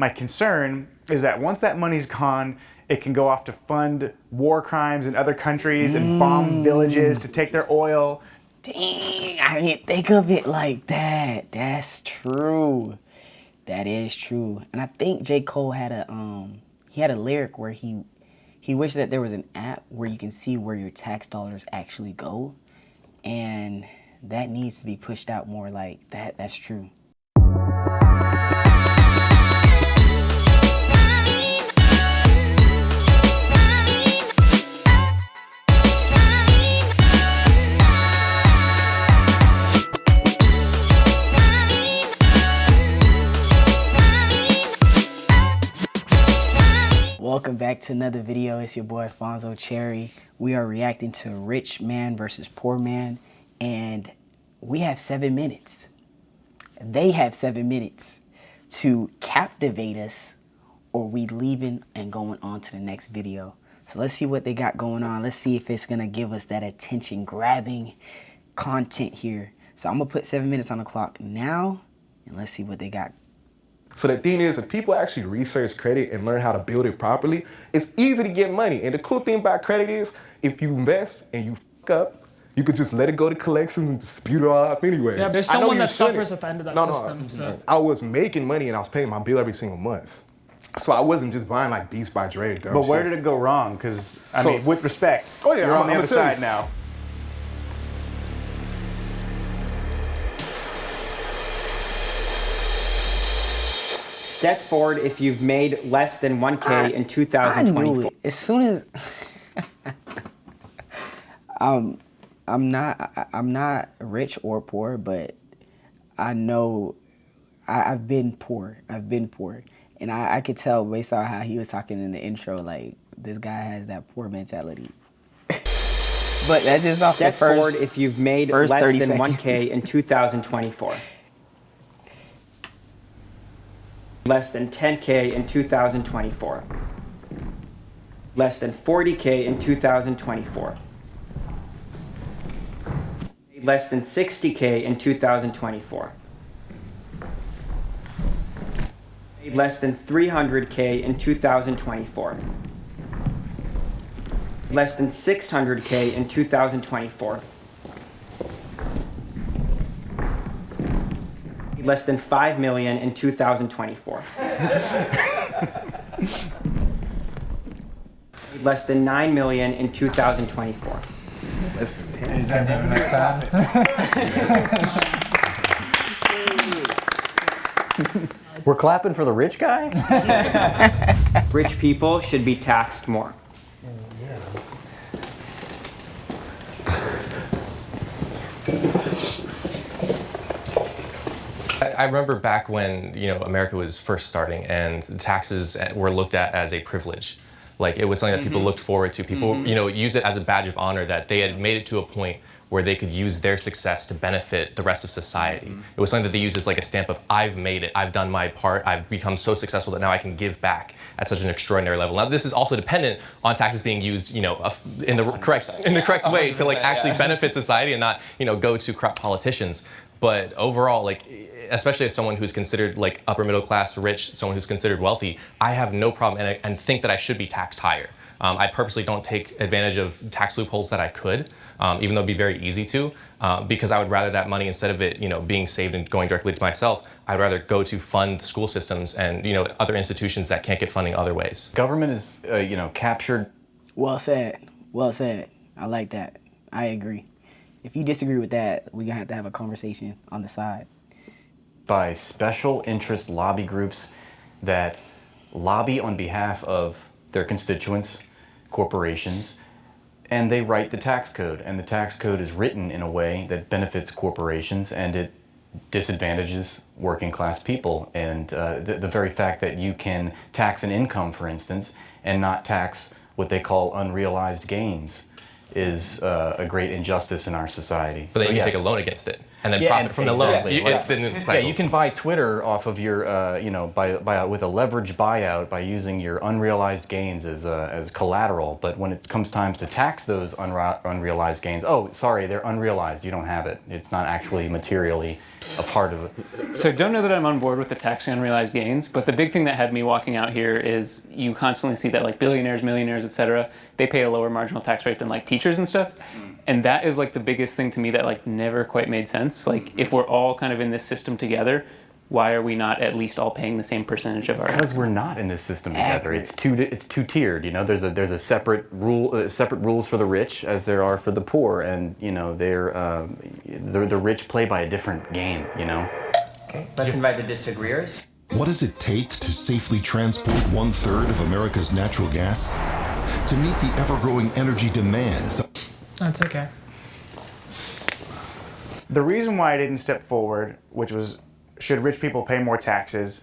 My concern is that once that money's gone, it can go off to fund war crimes in other countries and bomb villages to take their oil. Dang, I didn't think of it like that. That's true. That is true. And I think J. Cole had a lyric where he wished that there was an app where you can see where your tax dollars actually go. And that needs to be pushed out more like that. That's true. Welcome back to another video. It's your boy Fanzo Chery. We are reacting to rich man versus poor man, and we have 7 minutes. They have 7 minutes to captivate us, or we leaving and going on to the next video. So let's see what they got going on. Let's see if it's gonna give us that attention grabbing content here. So I'm gonna put 7 minutes on the clock now, and let's see what they got. So the thing is, if people actually research credit and learn how to build it properly, it's easy to get money. And the cool thing about credit is, if you invest and you fuck up, you could just let it go to collections and dispute it all up anyway. Yeah, there's someone that suffers at the end of that system. So. I was making money and I was paying my bill every single month. So I wasn't just buying like Beats by Dre. But where did it go wrong? Because, I mean, with respect, you're on the other side now. Step forward if you've made less than 1K in 2024. I knew it. As soon as I'm not rich or poor, but I know I've been poor. And I could tell based on how he was talking in the intro, like this guy has that poor mentality. But that's just off Step the first, forward if you've made less than 1K in 2024. Less than 10K in 2024. Less than 40K in 2024. Less than 60K in 2024. Less than 300K in 2024. Less than 600K in 2024. Less than 5 million in 2024. Less than 9 million in 2024. Less than 10. Is that even like that? We're clapping for the rich guy? Rich people should be taxed more. I remember back when, America was first starting and taxes were looked at as a privilege. Like it was something that people looked forward to. People, use it as a badge of honor that they had made it to a point where they could use their success to benefit the rest of society. It was something that they used as like a stamp of, I've made it, I've done my part, I've become so successful that now I can give back at such an extraordinary level. Now this is also dependent on taxes being used, in the correct way to like actually benefit society and not, go to corrupt politicians. But overall, like, especially as someone who's considered like upper middle class, rich, someone who's considered wealthy, I have no problem and think that I should be taxed higher. I purposely don't take advantage of tax loopholes that I could, even though it'd be very easy to, because I would rather that money, instead of it, being saved and going directly to myself, I'd rather go to fund school systems and, other institutions that can't get funding other ways. Government is, captured. Well said. Well said. I like that. I agree. If you disagree with that, we're gonna have to have a conversation on the side. By special interest lobby groups that lobby on behalf of their constituents, corporations, and they write the tax code. And the tax code is written in a way that benefits corporations and it disadvantages working class people. And the very fact that you can tax an income, for instance, and not tax what they call unrealized gains is a great injustice in our society. But then you can take a loan against it. and then Yeah, profit and from the loan. exactly. Then it's a Yeah, cycle. you can buy Twitter off of your, with a leverage buyout by using your unrealized gains as collateral. But when it comes time to tax those unrealized gains, oh, sorry, they're unrealized. You don't have it. It's not actually materially a part of it. So don't know that I'm on board with the taxing unrealized gains, but the big thing that had me walking out here is you constantly see that like billionaires, millionaires, etc., they pay a lower marginal tax rate than like teachers and stuff. And that is like the biggest thing to me that like never quite made sense. Like if we're all kind of in this system together, why are we not at least all paying the same percentage of our? Because we're not in this system together. It's two tiered. You know, there's a separate separate rules for the rich as there are for the poor, and you know the rich play by a different game. You know. Okay, let's invite the disagreeers. What does it take to safely transport 1/3 of America's natural gas? To meet the ever-growing energy demands. That's okay. The reason why I didn't step forward, which was, should rich people pay more taxes?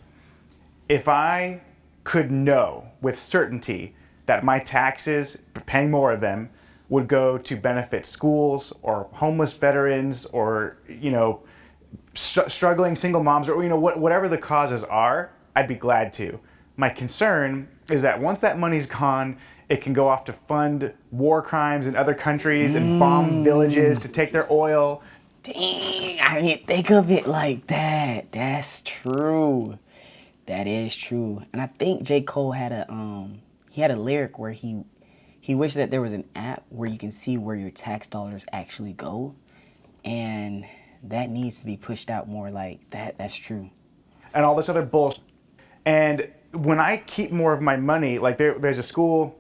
If I could know with certainty that my taxes, paying more of them, would go to benefit schools or homeless veterans or, you know, struggling single moms or, you know, whatever the causes are, I'd be glad to. My concern is that once that money's gone, it can go off to fund war crimes in other countries and bomb villages to take their oil. Dang, I didn't think of it like that. That's true. That is true. And I think J. Cole had a lyric where he wished that there was an app where you can see where your tax dollars actually go. And that needs to be pushed out more. Like that's true. And all this other bullshit. And when I keep more of my money, like there's a school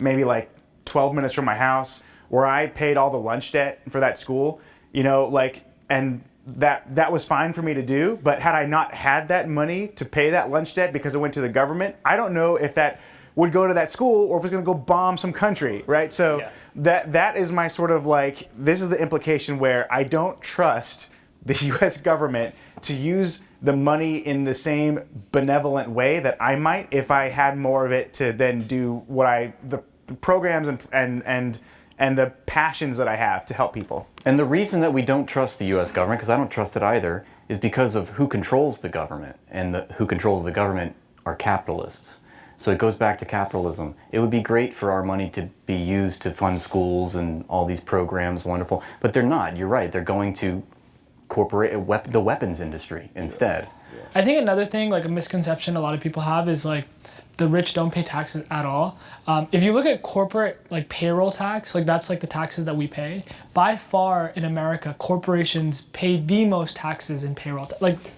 maybe like 12 minutes from my house where I paid all the lunch debt for that school, you know, like, and that was fine for me to do. But had I not had that money to pay that lunch debt because it went to the government, I don't know if that would go to that school or if it's going to go bomb some country, right? So that is my sort of like, this is the implication where I don't trust the U.S. government to use the money in the same benevolent way that I might if I had more of it to then do what the programs and the passions that I have to help people. And the reason that we don't trust the U.S. government, because I don't trust it either, is because of who controls the government. And who controls the government are capitalists. So it goes back to capitalism. It would be great for our money to be used to fund schools and all these programs, wonderful. But they're not. You're right. They're going to the weapons industry instead. I think another thing, like a misconception a lot of people have is like the rich don't pay taxes at all. If you look at corporate like payroll tax, like that's like the taxes that we pay. By far in America, corporations pay the most taxes in payroll.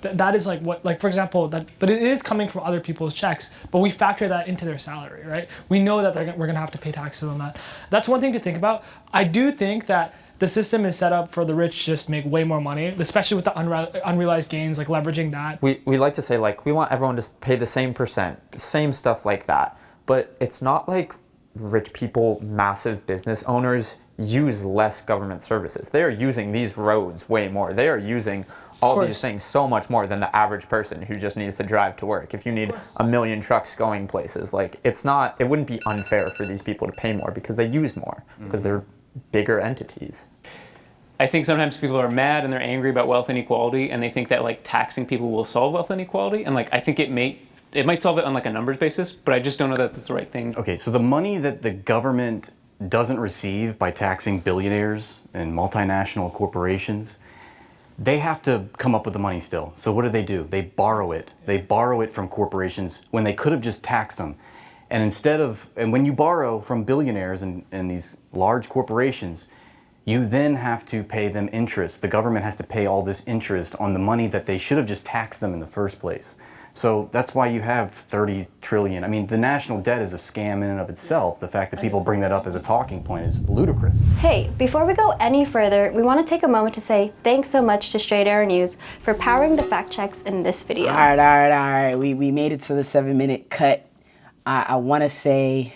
That is like what, like for example, but it is coming from other people's checks. But we factor that into their salary, right? We know that we're gonna have to pay taxes on that. That's one thing to think about. I do think that the system is set up for the rich to just make way more money, especially with the unrealized gains, like leveraging that. We like to say like we want everyone to pay the same percent, same stuff like that. But it's not like rich people, massive business owners use less government services. They are using these roads way more. They are using all these things so much more than the average person who just needs to drive to work. If you need 1 million trucks going places, like it wouldn't be unfair for these people to pay more because they use more, because they're bigger entities. I think sometimes people are mad and they're angry about wealth inequality, and they think that like taxing people will solve wealth inequality, and like I think it might solve it on like a numbers basis, but I just don't know that that's the right thing. Okay, so the money that the government doesn't receive by taxing billionaires and multinational corporations, they have to come up with the money still. So what do? They borrow it. They borrow it from corporations when they could have just taxed them. And when you borrow from billionaires and these large corporations, you then have to pay them interest. The government has to pay all this interest on the money that they should have just taxed them in the first place. So that's why you have 30 trillion. I mean, the national debt is a scam in and of itself. The fact that people bring that up as a talking point is ludicrous. Hey, before we go any further, we want to take a moment to say thanks so much to Straight Arrow News for powering the fact checks in this video. All right. We made it to the 7-minute cut. I want to say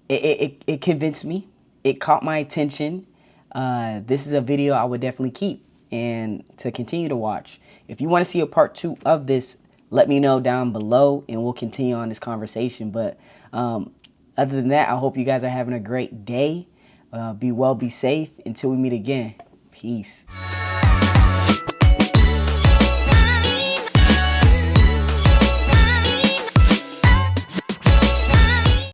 it convinced me. It caught my attention. This is a video I would definitely keep and to continue to watch. If you want to see a part 2 of this, let me know down below and we'll continue on this conversation. But other than that, I hope you guys are having a great day. Be well, be safe. Until we meet again. Peace.